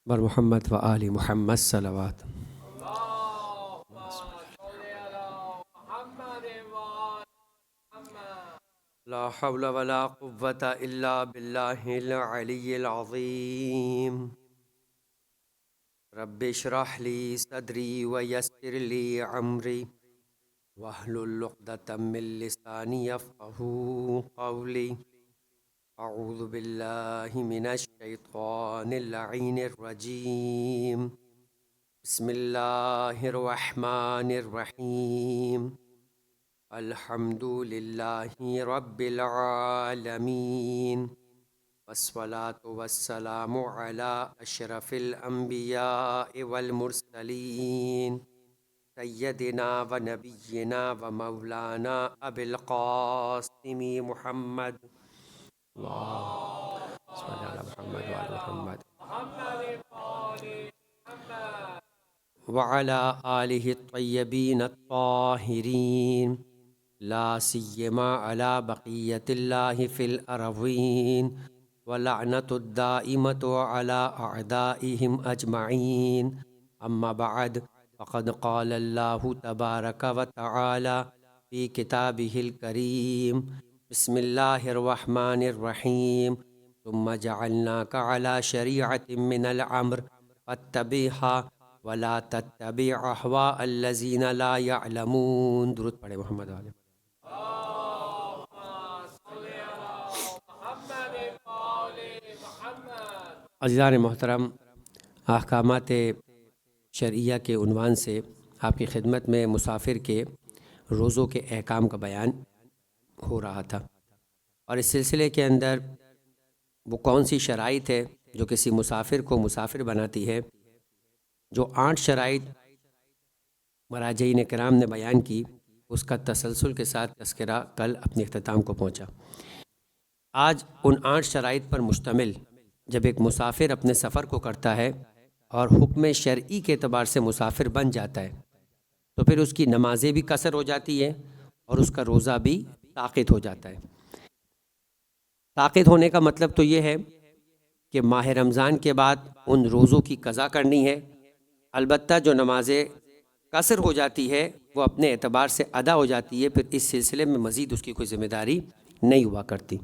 بر محمد و آل محمد صلوات. لا حول ولا قوة إلا بالله العلي العظيم. رب اشرح لي صدري ويسر لي أمري واحلل عقدة من لساني يفقهوا قولي. أعوذ بالله من الشيطان اللعين الرجيم. بسم الله الرحمن الرحيم. الحمد لله رب العالمين والصلاة والسلام على أشرف الأنبياء والمرسلين سيدنا ونبينا ومولانا أبي القاسم محمد. اللهم صل على محمد وعلى محمد وعلى آله الطيبين الطاهرين لا سيما على بقية الله في الأرضين ولعنة الدائمة على أعدائهم أجمعين. أما بعد، فقد قال الله تبارك وتعالى في كتابه الكريم: بسم الله الرحمن الرحيم. ثم جعلناك على شريعة من الأمر فاتبعها ولا تتبع أهواء الذين لا يعلمون. درود پڑھے محمد علیہ. عزیزان محترم، احکامات شرعیہ کے عنوان سے آپ کی خدمت میں مسافر کے روزوں کے احکام کا بیان ہو رہا تھا، اور اس سلسلے کے اندر وہ کون سی شرائط ہے جو کسی مسافر کو مسافر بناتی ہے. جو 8 شرائط مراجعین کرام نے بیان کی، اس کا تسلسل کے ساتھ تذکرہ کل اپنے اختتام کو پہنچا. آج ان 8 شرائط پر مشتمل جب ایک مسافر اپنے سفر کو کرتا ہے اور حکم شرعی کے اعتبار سے مسافر بن جاتا ہے، تو پھر اس کی نمازیں بھی قصر ہو جاتی ہیں اور اس کا روزہ بھی ساقط ہو جاتا ہے. ساقط ہونے کا مطلب تو یہ ہے کہ ماہ رمضان کے بعد ان روزوں کی قضا کرنی ہے. البتہ جو نمازیں قصر ہو جاتی ہے وہ اپنے اعتبار سے ادا ہو جاتی ہے، پھر اس سلسلے میں مزید اس کی کوئی ذمہ داری نہیں ہوا کرتی.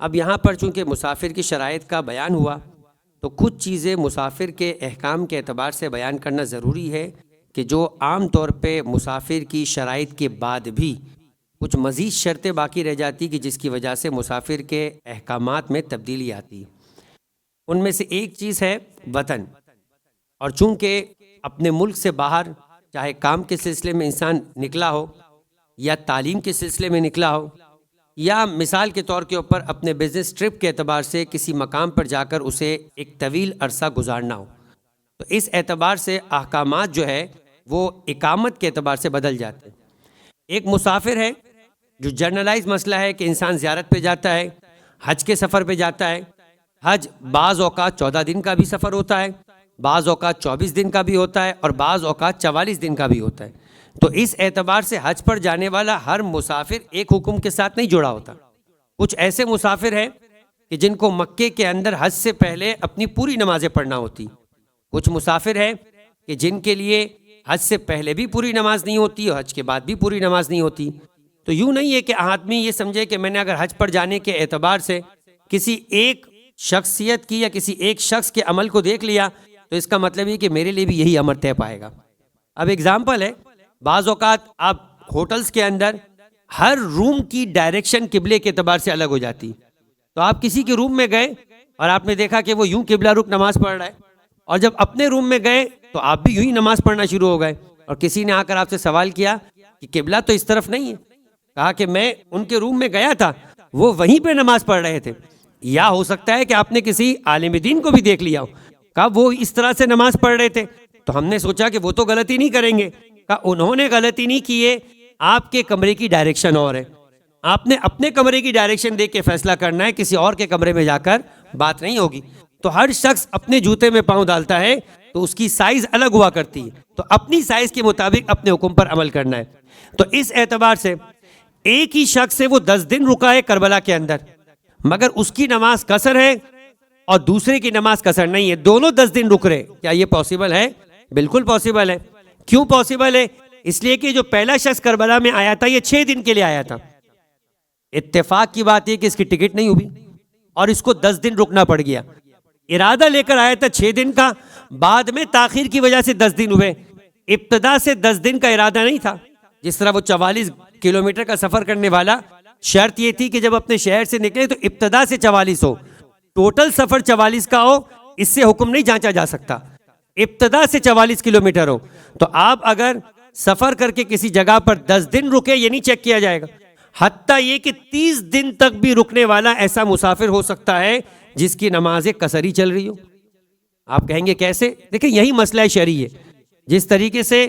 اب یہاں پر چونکہ مسافر کی شرائط کا بیان ہوا، تو کچھ چیزیں مسافر کے احکام کے اعتبار سے بیان کرنا ضروری ہے کہ جو عام طور پہ مسافر کی شرائط کے بعد بھی کچھ مزید شرطیں باقی رہ جاتی کہ جس کی وجہ سے مسافر کے احکامات میں تبدیلی آتی. ان میں سے ایک چیز ہے وطن. اور چونکہ اپنے ملک سے باہر چاہے کام کے سلسلے میں انسان نکلا ہو یا تعلیم کے سلسلے میں نکلا ہو یا مثال کے طور کے اوپر اپنے بزنس ٹرپ کے اعتبار سے کسی مقام پر جا کر اسے ایک طویل عرصہ گزارنا ہو، تو اس اعتبار سے احکامات جو ہے وہ اقامت کے اعتبار سے بدل جاتے ہیں. ایک مسافر ہے جو جنرلائز مسئلہ ہے کہ انسان زیارت پہ جاتا ہے، حج کے سفر پہ جاتا ہے. حج بعض اوقات 14 دن کا بھی سفر ہوتا ہے، بعض اوقات 24 دن کا بھی ہوتا ہے، اور بعض اوقات 44 دن کا بھی ہوتا ہے. تو اس اعتبار سے حج پر جانے والا ہر مسافر ایک حکم کے ساتھ نہیں جڑا ہوتا. کچھ ایسے مسافر ہیں کہ جن کو مکے کے اندر حج سے پہلے اپنی پوری نمازیں پڑھنا ہوتی. کچھ مسافر ہیں کہ جن کے لیے حج سے پہلے بھی پوری نماز نہیں ہوتی اور حج کے بعد بھی پوری نماز نہیں ہوتی. تو یوں نہیں ہے کہ آدمی یہ سمجھے کہ میں نے اگر حج پر جانے کے اعتبار سے کسی ایک شخصیت کی یا کسی ایک شخص کے عمل کو دیکھ لیا تو اس کا مطلب یہ کہ میرے لیے بھی یہی امر طے پائے گا. اب اگزامپل ہے، بعض اوقات آپ ہوٹلز کے اندر ہر روم کی ڈائریکشن قبلے کے اعتبار سے الگ ہو جاتی. تو آپ کسی کے روم میں گئے اور آپ نے دیکھا کہ وہ یوں قبلہ رخ نماز پڑھ رہا ہے، اور جب اپنے روم میں گئے تو آپ بھی یوں ہی نماز پڑھنا شروع ہو گئے، اور کسی نے آ کر آپ سے سوال کیا کہ قبلہ تو اس طرف نہیں ہے. کہا کہ میں ان کے روم میں گیا تھا، وہ وہیں پہ نماز پڑھ رہے تھے. یا ہو سکتا ہے کہ آپ نے کسی عالم دین کو بھی دیکھ لیا ہو، کہا وہ اس طرح سے نماز پڑھ رہے تھے، تو ہم نے سوچا کہ وہ تو غلطی نہیں کریں گے. کہا انہوں نے غلطی نہیں کی ہے، آپ کے کمرے کی ڈائریکشن اور ہے. آپ نے اپنے کمرے کی ڈائریکشن دیکھ کے فیصلہ کرنا ہے، کسی اور کے کمرے میں جا کر بات نہیں ہوگی. تو ہر شخص اپنے جوتے میں پاؤں ڈالتا ہے تو اس کی سائز الگ ہوا کرتی ہے، تو اپنی سائز کے مطابق اپنے حکم پر عمل کرنا ہے. تو اس اعتبار سے ایک ہی شخص سے وہ 10 دن رکا ہے کربلا کے اندر، مگر اس کی نماز قصر ہے اور دوسرے کی نماز قصر نہیں ہے، دونوں 10 دن رک رہے، کیا یہ پاسبل ہے؟ بالکل پاسبل ہے۔ کیوں پاسبل ہے؟ اس لیے کہ جو پہلا شخص کربلا میں آیا تھا یہ 6 دن کے لیے آیا تھا، اتفاق کی بات ہے کہ اس کی ٹکٹ نہیں ہوئی اور اس کو 10 دن رکنا پڑ گیا۔ ارادہ لے کر آیا تھا 6 دن کا، بعد میں تاخیر کی وجہ سے 10 دن ہوئے، ابتدا سے 10 دن کا ارادہ نہیں تھا۔ جس طرح وہ 44 کلومیٹر کا سفر کرنے والا، شرط یہ تھی کہ جب اپنے شہر سے نکلے تو ابتدا سے 44 ہو، ٹوٹل سفر 44 کا ہو، اس سے حکم نہیں جانچا جا سکتا، ابتدا سے 44 کلومیٹر ہو۔ تو آپ اگر سفر کر کے کسی جگہ پر 10 دن رکے، یہ نہیں چیک کیا جائے گا۔ حتیٰ یہ کہ 30 دن تک بھی رکنے والا ایسا مسافر ہو سکتا ہے جس کی نماز قصری چل رہی ہو۔ آپ کہیں گے کیسے؟ دیکھیں یہی مسئلہ شرعی ہے۔ جس طریقے سے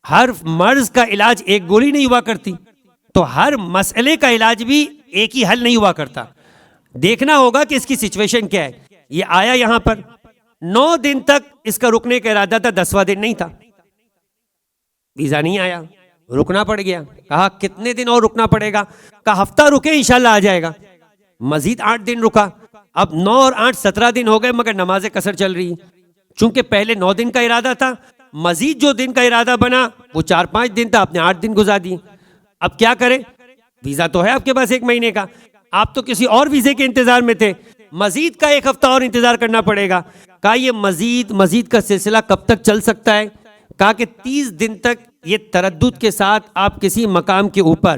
ہر مرض کا علاج ایک گولی نہیں ہوا کرتی، تو ہر مسئلے کا علاج بھی ایک ہی حل نہیں ہوا کرتا۔ دیکھنا ہوگا کہ اس کی سچویشن کیا ہے۔ یہ آیا یہاں پر 9 دن تک اس کا رکنے کا ارادہ تھا، 10واں دن نہیں تھا، ویزا نہیں آیا، رکنا پڑ گیا۔ کہا کتنے دن اور رکنا پڑے گا؟ کہا ہفتہ رکے انشاءاللہ آ جائے گا۔ مزید 8 دن رکا، اب 9 اور 8 17 دن ہو گئے، مگر نماز قصر چل رہی ہے۔ چونکہ پہلے 9 دن کا ارادہ تھا، مزید جو دن کا ارادہ بنا وہ 4-5 دن تھا، آپ نے 8 دن گزار دیے۔ اب کیا کریں؟ ویزا تو ہے آپ کے پاس 1 مہینے کا، آپ تو کسی اور ویزے کے انتظار میں تھے، مزید کا 1 ہفتہ اور انتظار کرنا پڑے گا۔ کہا یہ مزید کا سلسلہ کب تک چل سکتا ہے؟ کہا کہ 30 دن تک یہ تردد کے ساتھ آپ کسی مقام کے اوپر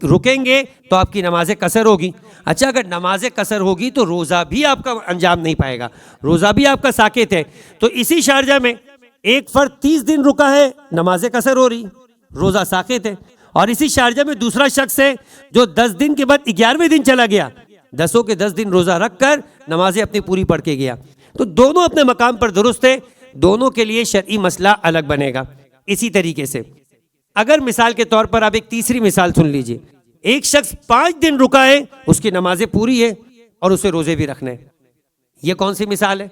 رکیں گے تو آپ کی نماز قصر ہوگی۔ اچھا اگر نماز قصر ہوگی تو روزہ بھی آپ کا انجام نہیں پائے گا، روزہ بھی آپ کا ساکت ہے۔ تو اسی شارجہ میں ایک فرد 30 دن رکا ہے، نماز قصر ہو رہی، روزہ ساکت ہے۔ اور اسی شارجہ میں دوسرا شخص ہے جو 10 دن کے بعد 11ویں دن چلا گیا، 10 کے 10 دن روزہ رکھ کر نمازیں اپنی پوری پڑھ کے گیا۔ تو دونوں اپنے مقام پر درست ہے، دونوں کے لیے شرعی مسئلہ الگ بنے گا۔ اسی طریقے سے اگر مثال کے طور پر آپ ایک تیسری مثال سن لیجئے، ایک شخص 5 دن رکا ہے، اس کی نمازیں پوری ہے اور اسے روزے بھی رکھنے۔ یہ کون سی مثال ہے؟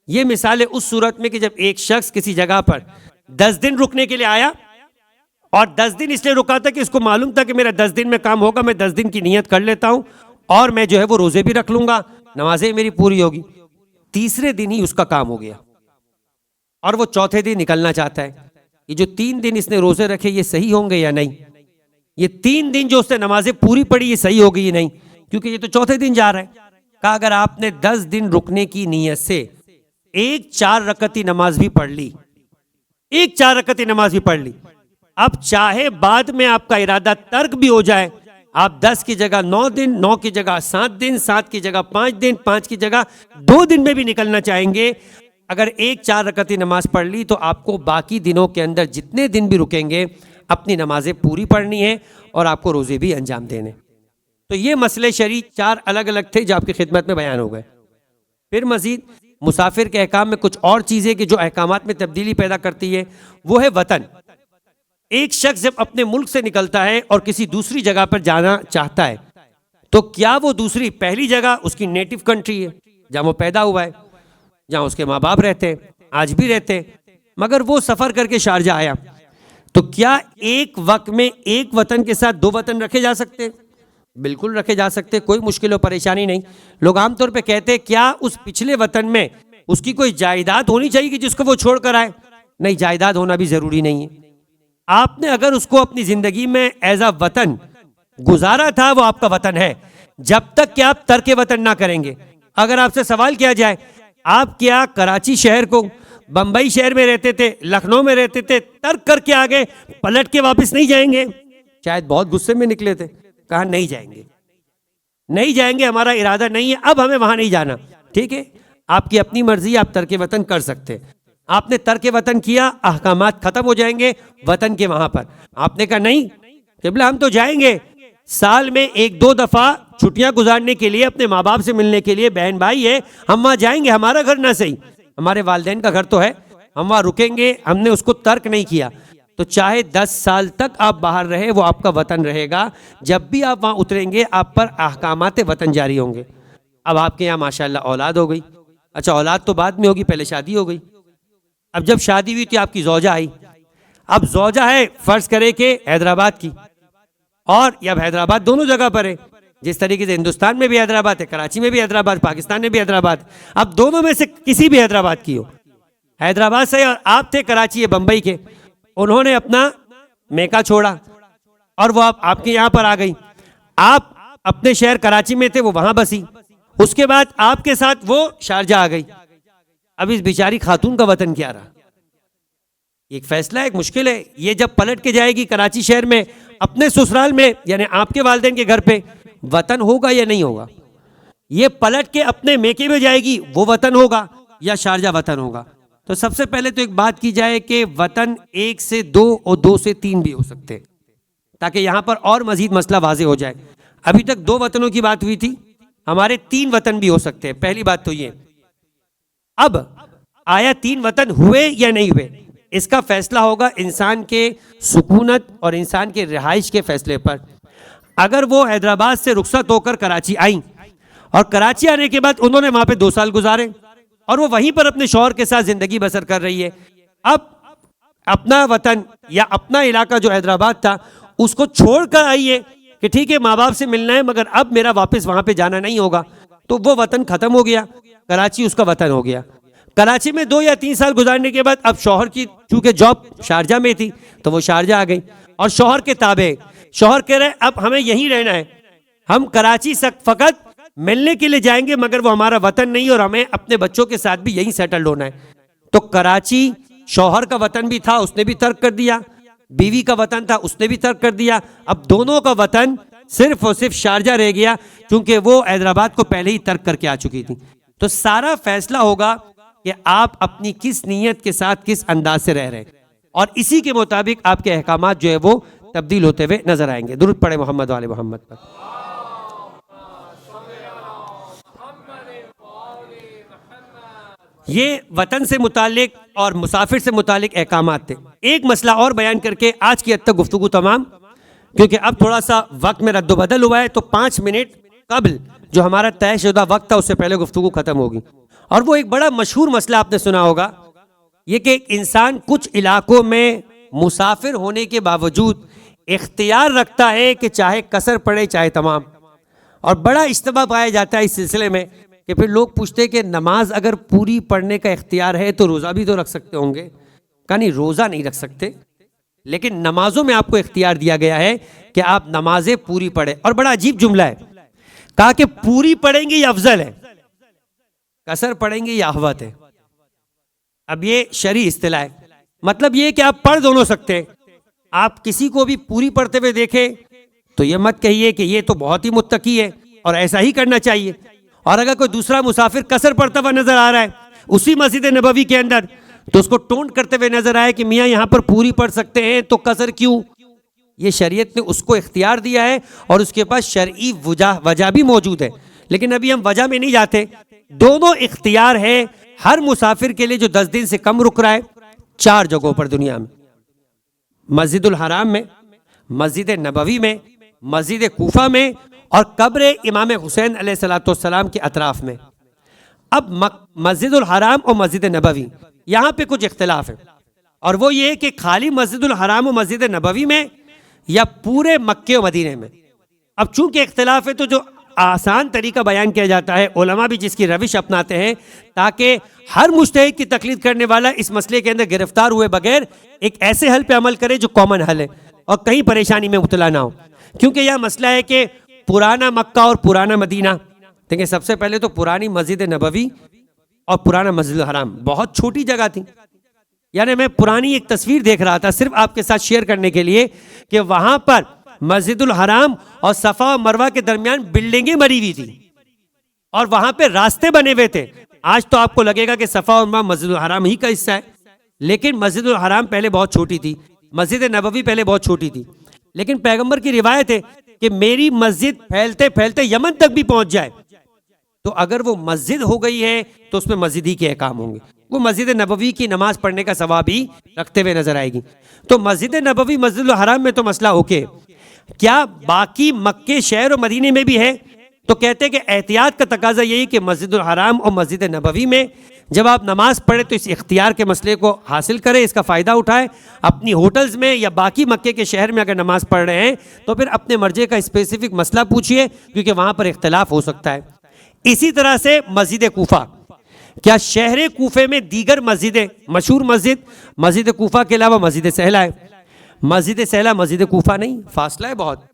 یہ مثال ہے اس صورت میں کہ جب ایک شخص کسی جگہ پر 10 دن رکنے کے لیے آیا اور 10 دن اس لیے رکا تھا کہ اس کو معلوم تھا کہ میرا 10 دن میں کام ہوگا، میں 10 دن کی نیت کر لیتا ہوں اور میں جو ہے وہ روزے بھی رکھ لوں گا، نمازیں میری پوری ہوگی۔ تیسرے دن ہی اس کا کام ہو گیا اور وہ چوتھے دن نکلنا چاہتا ہے۔ یہ جو 3 دن اس نے روزے رکھے یہ صحیح ہوں گے یا نہیں؟ یہ 3 دن جو اس نے نمازیں پوری پڑھی یہ صحیح ہوگی یا نہیں؟ کیونکہ یہ تو چوتھے دن جا رہا ہے۔ کہا اگر آپ نے 10 دن رکنے کی نیت سے ایک 4 رکعتی نماز بھی پڑھ لی، ایک 4 رکعتی نماز بھی پڑھ لی، اب چاہے بعد میں آپ کا ارادہ ترک بھی ہو جائے، آپ 10 کی جگہ 9 دن، 9 کی جگہ 7 دن، 7 کی جگہ 5 دن، 5 کی جگہ 2 دن میں بھی نکلنا چاہیں گے، اگر ایک 4 رکعتی نماز پڑھ لی تو آپ کو باقی دنوں کے اندر جتنے دن بھی رکیں گے اپنی نمازیں پوری پڑھنی ہے اور آپ کو روزے بھی انجام دینے۔ تو یہ مسئلے شرعی 4 الگ الگ تھے جو آپ کی خدمت میں بیان ہو گئے۔ پھر مزید مسافر کے احکام میں کچھ اور چیزیں کہ جو احکامات میں تبدیلی پیدا کرتی ہے، وہ ہے وطن۔ ایک شخص جب اپنے ملک سے نکلتا ہے اور کسی دوسری جگہ پر جانا چاہتا ہے تو کیا وہ دوسری پہلی جگہ اس کی نیٹو کنٹری ہے جہاں وہ پیدا ہوا ہے، جہاں اس کے ماں باپ رہتے، آج بھی رہتے، مگر وہ سفر کر کے شارجہ آیا، تو کیا ایک وقت میں ایک وطن کے ساتھ 2 وطن رکھے جا سکتے؟ بالکل رکھے جا سکتے، کوئی مشکل و پریشانی نہیں۔ لوگ عام طور پہ کہتے ہیں کیا اس پچھلے وطن میں اس کی کوئی جائیداد ہونی چاہیے کہ جس کو وہ چھوڑ کر آئے؟ نہیں، جائیداد ہونا بھی ضروری نہیں ہے۔ آپ نے اگر اس کو اپنی زندگی میں ایز اے وطن گزارا تھا، وہ آپ کا وطن ہے جب تک کہ آپ ترک وطن نہ کریں گے۔ اگر آپ سے سوال کیا جائے آپ کیا کراچی شہر کو، بمبئی شہر میں رہتے تھے، لکھنؤ میں رہتے تھے، ترک کر کے آگے پلٹ کے واپس نہیں جائیں گے؟ شاید بہت غصے میں نکلے تھے، کہا نہیں جائیں گے، نہیں جائیں گے، ہمارا ارادہ نہیں ہے، اب ہمیں وہاں نہیں جانا۔ ٹھیک ہے، آپ کی اپنی مرضی، آپ ترک وطن کر سکتے۔ آپ نے ترک وطن کیا، احکامات ختم ہو جائیں گے وطن کے وہاں پر۔ آپ نے کہا نہیں قبلہ ہم تو جائیں گے، سال میں 1-2 دفعہ چھٹیاں گزارنے کے لیے، اپنے ماں باپ سے ملنے کے لیے، بہن بھائی ہے، ہم وہاں جائیں گے، ہمارا گھر نہ صحیح، ہمارے والدین کا گھر تو ہے، ہم وہاں رکیں گے، ہم نے اس کو ترک نہیں کیا۔ تو چاہے 10 سال تک آپ باہر رہے، وہ آپ کا وطن رہے گا، جب بھی آپ وہاں اتریں گے آپ پر احکامات وطن جاری ہوں گے۔ اب آپ کے یہاں ماشاءاللہ اولاد ہو گئی، اچھا اولاد تو بعد میں ہوگی، پہلے شادی ہو گئی۔ اب جب شادی ہوئی تو آپ کی زوجہ آئی، اب زوجہ ہے فرض کرے کہ حیدرآباد کی، اور یا حیدرآباد دونوں جگہ پر ہے، جس طریقے سے ہندوستان میں بھی حیدرآباد ہے، کراچی میں بھی حیدرآباد، پاکستان میں بھی حیدرآباد. اب دونوں میں سے کسی بھی حیدرآباد کی ہو، حیدرآباد سے اور آپ تھے کراچی یا بمبئی کے، انہوں نے اپنا میکا چھوڑا اور وہ آپ کے یہاں پر آ گئی. آپ اپنے شہر کراچی میں تھے، وہ وہاں بسی. اس کے بعد آپ کے ساتھ وہ شارجہ آ گئی. اب اس بیچاری خاتون کا وطن کیا رہا؟ ایک فیصلہ، ایک مشکل ہے. یہ جب پلٹ کے جائے گی کراچی شہر میں اپنے سسرال میں، یعنی آپ کے والدین کے گھر پہ، وطن ہوگا یا نہیں ہوگا؟ یہ پلٹ کے اپنے میکے میں جائے گی، وہ وطن ہوگا یا شارجہ وطن ہوگا؟ تو سب سے پہلے تو ایک بات کی جائے کہ وطن 1 سے 2 اور 2 سے 3 بھی ہو سکتے ہیں، تاکہ یہاں پر اور مزید مسئلہ واضح ہو جائے. ابھی تک 2 وطنوں کی بات ہوئی تھی، ہمارے 3 وطن بھی ہو سکتے ہیں. پہلی بات تو یہ. اب آیا 3 وطن ہوئے یا نہیں ہوئے، اس کا فیصلہ ہوگا انسان کے سکونت اور انسان کے رہائش کے فیصلے پر. اگر وہ حیدرآباد سے رخصت ہو کر کراچی آئیں اور کراچی آنے کے بعد انہوں نے وہاں پہ 2 سال گزارے اور وہ وہیں پر اپنے شوہر کے ساتھ زندگی بسر کر رہی ہے، اب اپنا وطن یا اپنا علاقہ جو حیدرآباد تھا اس کو چھوڑ کر آئیے کہ ٹھیک ہے ماں باپ سے ملنا ہے مگر اب میرا واپس وہاں پہ جانا نہیں ہوگا، تو وہ وطن ختم ہو گیا، کراچی اس کا وطن ہو گیا. کراچی میں 2 یا 3 سال گزارنے کے بعد اب شوہر کی چونکہ جاب شارجہ میں تھی تو وہ شارجہ آ گئی اور شوہر کے تابع. شوہر کہہ رہے اب ہمیں یہیں رہنا ہے، ہم کراچی فقط ملنے کے لیے جائیں گے مگر وہ ہمارا وطن نہیں اور ہمیں اپنے بچوں کے ساتھ بھی یہیں سیٹلڈ ہونا ہے. تو کراچی شوہر کا وطن بھی تھا، اس نے بھی ترک کر دیا، بیوی کا وطن تھا، اس نے بھی ترک کر دیا. اب دونوں کا وطن صرف اور صرف شارجہ رہ گیا کیونکہ وہ حیدرآباد کو پہلے ہی ترک کر کے آ چکی تھی. تو سارا فیصلہ ہوگا کہ آپ اپنی کس نیت کے ساتھ کس انداز سے رہ رہے ہیں اور اسی کے مطابق آپ کے احکامات جو ہے وہ تبدیل ہوتے ہوئے نظر آئیں گے. درود پڑھے محمد وآل محمد پر. یہ وطن سے متعلق اور مسافر سے متعلق احکامات تھے. ایک مسئلہ اور بیان کر کے آج کی حد تک گفتگو تمام، کیونکہ اب تھوڑا سا وقت میں رد و بدل ہوا ہے تو 5 منٹ قبل جو ہمارا طے شدہ وقت تھا اس سے پہلے گفتگو ختم ہوگی. اور وہ ایک بڑا مشہور مسئلہ آپ نے سنا ہوگا، یہ کہ انسان کچھ علاقوں میں مسافر ہونے کے باوجود اختیار رکھتا ہے کہ چاہے قصر پڑے چاہے تمام. اور بڑا اجتماع پایا جاتا ہے اس سلسلے میں کہ پھر لوگ پوچھتے ہیں کہ نماز اگر پوری پڑھنے کا اختیار ہے تو روزہ بھی تو رکھ سکتے ہوں گے. کہا نہیں، روزہ نہیں رکھ سکتے لیکن نمازوں میں آپ کو اختیار دیا گیا ہے کہ آپ نمازیں پوری پڑھیں. اور بڑا عجیب جملہ ہے، کہا کہ پوری پڑھیں گے یہ افضل ہے، قصر پڑھیں گے یہ احوط ہے. اب یہ شرعی اصطلاح ہے، مطلب یہ کہ آپ پڑھ دونوں سکتے ہیں. آپ کسی کو بھی پوری پڑھتے ہوئے دیکھیں تو یہ مت کہیے کہ یہ تو بہت ہی متقی ہے اور ایسا ہی کرنا چاہیے. اور اگر کوئی دوسرا مسافر قصر پڑھتا ہوا نظر آ رہا ہے اسی مسجد نبوی کے اندر تو اس کو ٹونٹ کرتے ہوئے نظر آئے کہ میاں یہاں پر پوری پڑھ سکتے ہیں تو قصر کیوں؟ یہ شریعت نے اس کو اختیار دیا ہے اور اس کے پاس شرعی وجہ بھی موجود ہے. لیکن ابھی ہم وجہ میں نہیں جاتے، دونوں اختیار ہے ہر مسافر کے لیے جو 10 دن سے کم رک رہا ہے 4 جگہوں پر دنیا میں، مسجد الحرام میں، مسجد نبوی میں، مسجد کوفہ میں اور قبر امام حسین علیہ السلام کے اطراف میں. اب مسجد الحرام اور مسجد نبوی یہاں پہ کچھ اختلاف ہے اور وہ یہ کہ خالی مسجد الحرام و مسجد نبوی میں یا پورے مکے و مدینے میں. اب چونکہ اختلاف ہے تو جو آسان طریقہ بیان کیا جاتا ہے، علماء بھی جس کی روش اپناتے ہیں تاکہ ہر مجتہد کی تقلید کرنے والا اس مسئلے کے اندر گرفتار ہوئے بغیر ایک ایسے حل پہ عمل کرے جو کامن حل ہے اور کہیں پریشانی میں مبتلا نہ ہو. کیونکہ یہ مسئلہ ہے کہ پرانا مکہ اور پرانا مدینہ، دیکھیں سب سے پہلے تو پرانی مسجد نبوی اور پرانا مسجد الحرام بہت چھوٹی جگہ تھی. یعنی میں پرانی ایک تصویر دیکھ رہا تھا صرف آپ کے ساتھ شیئر کرنے کے لیے کہ وہاں پر مسجد الحرام اور صفا و مروہ کے درمیان بلڈنگیں بنی ہوئی تھی اور وہاں پہ راستے بنے ہوئے تھے. آج تو آپ کو لگے گا کہ صفا و مروہ مسجد الحرام ہی کا حصہ ہے، لیکن مسجد الحرام پہلے بہت چھوٹی تھی، مسجد نبوی پہلے بہت چھوٹی تھی. لیکن پیغمبر کی روایت ہے کہ میری مسجد پھیلتے پھیلتے یمن تک بھی پہنچ جائے تو اگر وہ مسجد ہو گئی ہے تو اس میں مسجد ہی کے احکام ہوں گے، وہ مسجد نبوی کی نماز پڑھنے کا ثواب ہی رکھتے ہوئے نظر آئے گی. تو مسجد نبوی مسجد الحرام میں تو مسئلہ اوکے، کیا باقی مکے شہر و مدینے میں بھی ہے؟ تو کہتے ہیں کہ احتیاط کا تقاضا یہی کہ مسجد الحرام اور مسجد نبوی میں جب آپ نماز پڑھیں تو اس اختیار کے مسئلے کو حاصل کریں، اس کا فائدہ اٹھائیں. اپنی ہوٹلز میں یا باقی مکے کے شہر میں اگر نماز پڑھ رہے ہیں تو پھر اپنے مرجع کا اسپیسیفک مسئلہ پوچھیے، کیونکہ وہاں پر اختلاف ہو سکتا ہے. اسی طرح سے مسجد کوفہ، کیا شہر کوفے میں دیگر مسجدیں، مشہور مسجد کوفہ کے علاوہ مسجد سہلہ ہے. مسجد سہلہ مسجد کوفہ نہیں، فاصلہ ہے بہت.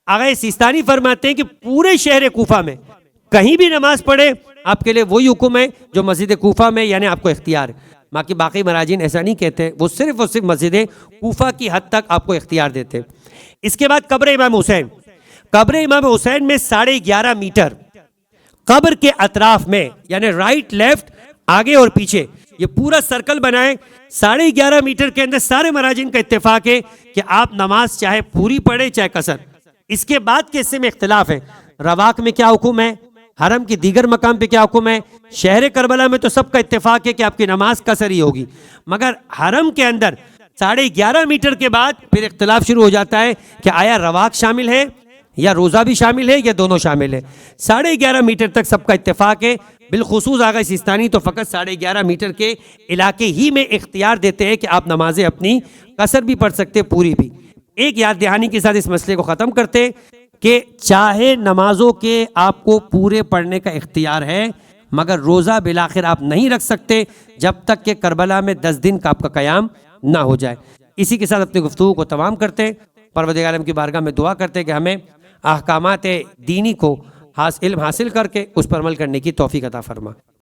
آغا سیستانی فرماتے ہیں کہ پورے شہر کوفہ میں کہیں بھی نماز پڑھے آپ کے لیے وہی حکم ہے جو مسجد کوفہ میں، یعنی آپ کو اختیار ہے. باقی مراجعین ایسا نہیں کہتے، وہ صرف مسجد کوفہ کی حد تک آپ کو اختیار دیتے. اس کے بعد قبر امام حسین میں 11.5 میٹر قبر کے اطراف میں، یعنی رائٹ لیفٹ آگے اور پیچھے یہ پورا سرکل بنائے. 11.5 میٹر کے اندر سارے مراجعین کا اتفاق ہے کہ آپ نماز چاہے پوری پڑھے چاہے قصر. اس کے بعد کے حصے میں اختلاف ہے، رواق میں کیا حکم ہے، حرم کی دیگر مقام پہ کیا حکم ہے. شہر کربلا میں تو سب کا اتفاق ہے کہ آپ کی نماز قصر ہی ہوگی، مگر حرم کے اندر 11.5 میٹر کے بعد پھر اختلاف شروع ہو جاتا ہے کہ آیا رواق شامل ہے یا روزہ بھی شامل ہے یا دونوں شامل ہے. 11.5 میٹر تک سب کا اتفاق ہے. بالخصوص آغا سیستانی تو فقط 11.5 میٹر کے علاقے ہی میں اختیار دیتے ہیں کہ آپ نمازیں اپنی قصر بھی پڑھ سکتے پوری بھی. ایک یاد دہانی کے ساتھ اس مسئلے کو ختم کرتے کہ چاہے نمازوں کے آپ کو پورے پڑھنے کا اختیار ہے، مگر روزہ بالآخر آپ نہیں رکھ سکتے جب تک کہ کربلا میں 10 دن کا آپ کا قیام نہ ہو جائے. اسی کے ساتھ اپنی گفتگو کو تمام کرتے. پروردگار عالم کی بارگاہ میں دعا کرتے کہ ہمیں احکامات دینی کو علم حاصل کر کے اس پر عمل کرنے کی توفیق عطا فرما.